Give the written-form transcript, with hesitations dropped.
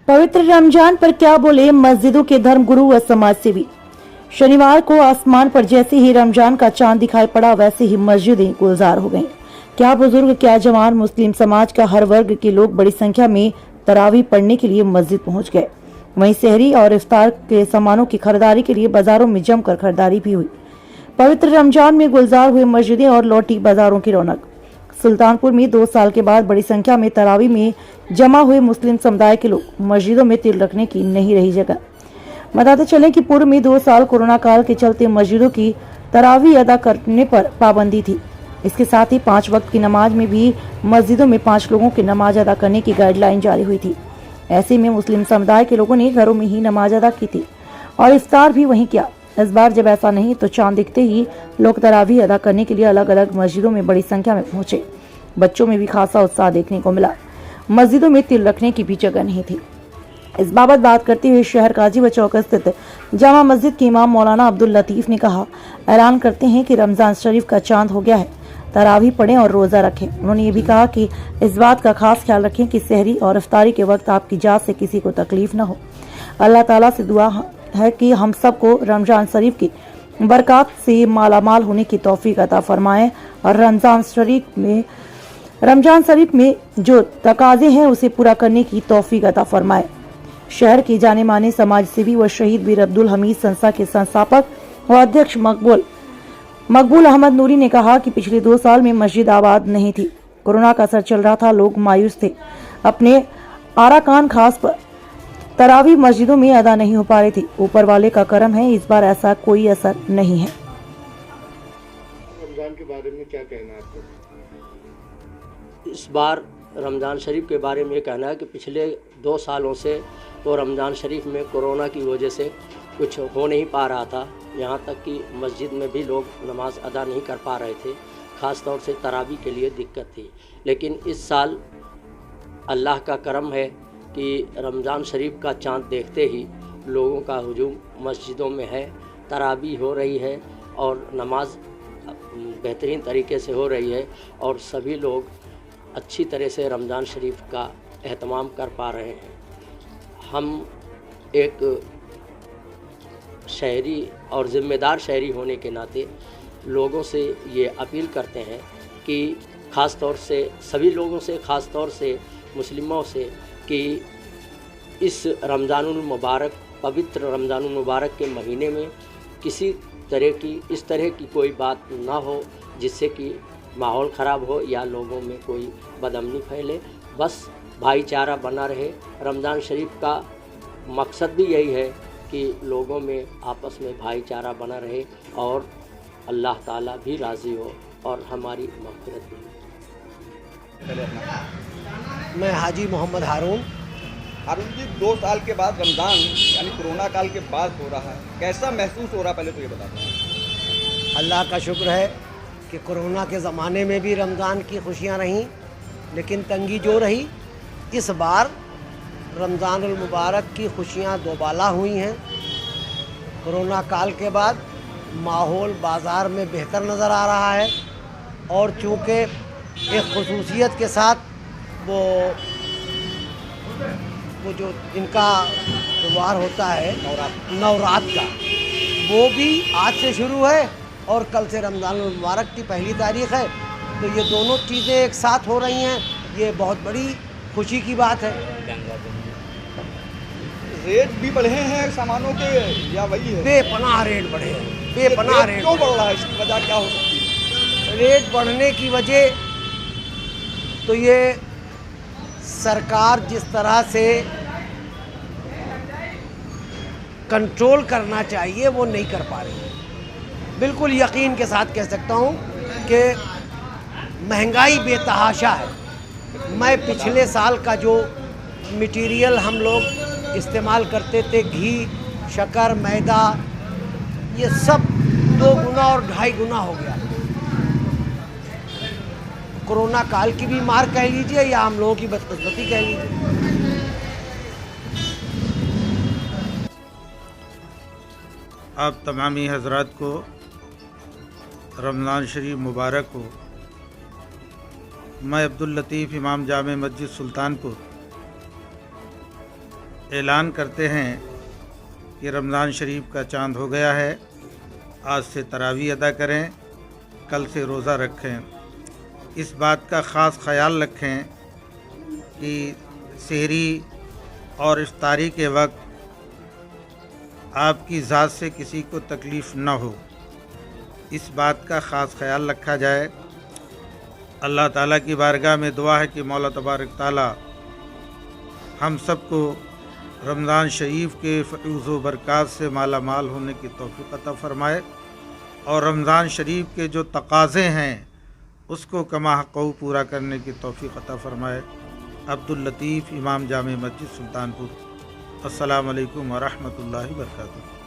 पवित्र रमजान पर क्या बोले मस्जिदों के धर्मगुरु व समाज सेवी। शनिवार को आसमान पर जैसे ही रमजान का चांद दिखाई पड़ा वैसे ही मस्जिदें गुलजार हो गईं। क्या बुजुर्ग क्या जवान, मुस्लिम समाज का हर वर्ग के लोग बड़ी संख्या में तरावी पढ़ने के लिए मस्जिद पहुंच गए। वहीं सहरी और इफ्तार के सामानों की खरीदारी के लिए बाजारों में जमकर खरीदारी भी हुई। पवित्र रमजान में गुलजार हुए मस्जिदें और लौटी बाजारों की रौनक। सुल्तानपुर में 2 साल के बाद बड़ी संख्या में तरावी में जमा हुए मुस्लिम समुदाय के लोग, मस्जिदों में तिल रखने की नहीं रही जगह। बताते चलें कि पूर्व में 2 साल कोरोना काल के चलते मस्जिदों की तरावी अदा करने पर पाबंदी थी। इसके साथ ही 5 वक्त की नमाज में भी मस्जिदों में 5 लोगों की नमाज अदा करने की गाइडलाइन जारी हुई थी। ऐसे में मुस्लिम समुदाय के लोगों ने घरों में ही नमाज अदा की थी और इफ्तार भी वहीं किया। इस बार जब ऐसा नहीं तो चांद दिखते ही लोग तरावी अदा करने के लिए अलग अलग मस्जिदों में बड़ी संख्या में पहुंचे। बच्चों में भी खासा उत्साह देखने को मिला। मस्जिदों में तिल रखने की भी जगह नहीं थी। इस बाबत बात करते हुए शहर काजी व चौक स्थित जामा मस्जिद के इमाम मौलाना अब्दुल लतीफ ने कहा, ऐलान करते हैं कि रमजान शरीफ का चांद हो गया है, तरावी पढ़ें और रोजा रखें। उन्होंने ये भी कहा कि इस बात का खास ख्याल रखें कि सहरी और इफ्तारी के वक्त आपकी जात से किसी को तकलीफ न हो। अल्लाह ताला से दुआ है कि हम सबको रमजान शरीफ की बरकत से मालामाल होने की तौफीक अता फरमाए और रमजान शरीफ में जो तकाजे हैं उसे पूरा करने की तौफीक अता फरमाए। शहर के जाने माने समाज सेवी व शहीद वीर अब्दुल हमीद संस्था के संस्थापक व अध्यक्ष मकबूल अहमद नूरी ने कहा कि पिछले 2 साल में मस्जिद आबाद नहीं थी। कोरोना का असर चल रहा था, लोग मायूस थे। अपने आराकान खास पर तरावी मस्जिदों में अदा नहीं हो पा रही थी। ऊपर वाले का करम है, इस बार ऐसा कोई असर नहीं है। रमजान के बारे में क्या कहना है आपको? इस बार रमज़ान शरीफ के बारे में ये कहना है कि पिछले 2 सालों से तो रमज़ान शरीफ में कोरोना की वजह से कुछ हो नहीं पा रहा था। यहाँ तक कि मस्जिद में भी लोग नमाज अदा नहीं कर पा रहे थे, ख़ास तौर से तरावी के लिए दिक्कत थी। लेकिन इस साल अल्लाह का करम है कि रमज़ान शरीफ का चाँद देखते ही लोगों का हुजूम मस्जिदों में है, तरावी हो रही है और नमाज बेहतरीन तरीके से हो रही है और सभी लोग अच्छी तरह से रमज़ान शरीफ का एहतमाम कर पा रहे हैं। हम एक शहरी और ज़िम्मेदार शहरी होने के नाते लोगों से ये अपील करते हैं कि ख़ास तौर से सभी लोगों से, ख़ास तौर से मुस्लिमों से, कि इस रमज़ानुल मुबारक, पवित्र रमज़ानुल मुबारक के महीने में किसी इस तरह की कोई बात ना हो जिससे कि माहौल ख़राब हो या लोगों में कोई बदअमनी फैले। बस भाईचारा बना रहे। रमज़ान शरीफ का मकसद भी यही है कि लोगों में आपस में भाईचारा बना रहे और अल्लाह ताला भी राज़ी हो और हमारी मग़फ़िरत भी। मैं हाजी मोहम्मद हारून जी, 2 साल के बाद रमज़ान यानी कोरोना काल के बाद हो रहा है, कैसा महसूस हो रहा है पहले तो ये बता दें। अल्लाह का शुक्र है कि कोरोना के ज़माने में भी रमज़ान की खुशियाँ रहीं, लेकिन तंगी जो रही, इस बार रमज़ानुल मुबारक की खुशियाँ दोबाला हुई हैं। कोरोना काल के बाद माहौल बाज़ार में बेहतर नज़र आ रहा है और चूँकि एक खुसूसियत के साथ वो जो इनका त्यौहार होता है नवरात का, वो भी आज से शुरू है और कल से रमज़ानुल मुबारक की पहली तारीख़ है। तो ये दोनों चीज़ें एक साथ हो रही हैं, ये बहुत बड़ी खुशी की बात है। रेट भी बढ़े हैं सामानों के या वही है? बेपनाह रेट बढ़े हैं, बेपनाह रेट। क्यों बढ़ रहा है, इसकी वजह क्या हो सकती है? रेट बढ़ने की वजह तो ये सरकार जिस तरह से कंट्रोल करना चाहिए वो नहीं कर पा रही है। बिल्कुल यकीन के साथ कह सकता हूँ कि महंगाई बेतहाशा है। मैं पिछले साल का जो मटेरियल हम लोग इस्तेमाल करते थे, घी, शक्कर, मैदा, ये सब 2 गुना और 2.5 गुना हो गया। कोरोना काल की भी मार कह लीजिए या हम लोगों की बदकिस्मती कह लीजिए। आप तमामी हजरात को रमज़ान शरीफ मुबारक हो। मैं अब्दुल लतीफ़ इमाम जामे मस्जिद सुल्तानपुर ऐलान करते हैं कि रमज़ान शरीफ का चांद हो गया है, आज से तरावी अदा करें, कल से रोज़ा रखें। इस बात का ख़ास ख्याल रखें कि सहरी और इफ्तारी के वक्त आपकी ज़ात से किसी को तकलीफ़ न हो, इस बात का ख़ास ख्याल रखा जाए। अल्लाह ताला की बारगाह में दुआ है कि मौला तबारक ताला हम सबको रमज़ान शरीफ के फ़ैज़ व बरक़ात से माला माल होने की तौफ़ीक़ अता फ़रमाए और रमज़ान शरीफ के जो तकाज़े हैं उसको कमा हक़्क़हू पूरा करने की तौफ़ीक़ अता फ़रमाए। अब्दुल लतीफ़, इमाम जामे मस्जिद सुल्तानपुर। अस्सलामु अलैकुम व रहमतुल्लाहि व बरकातुहू।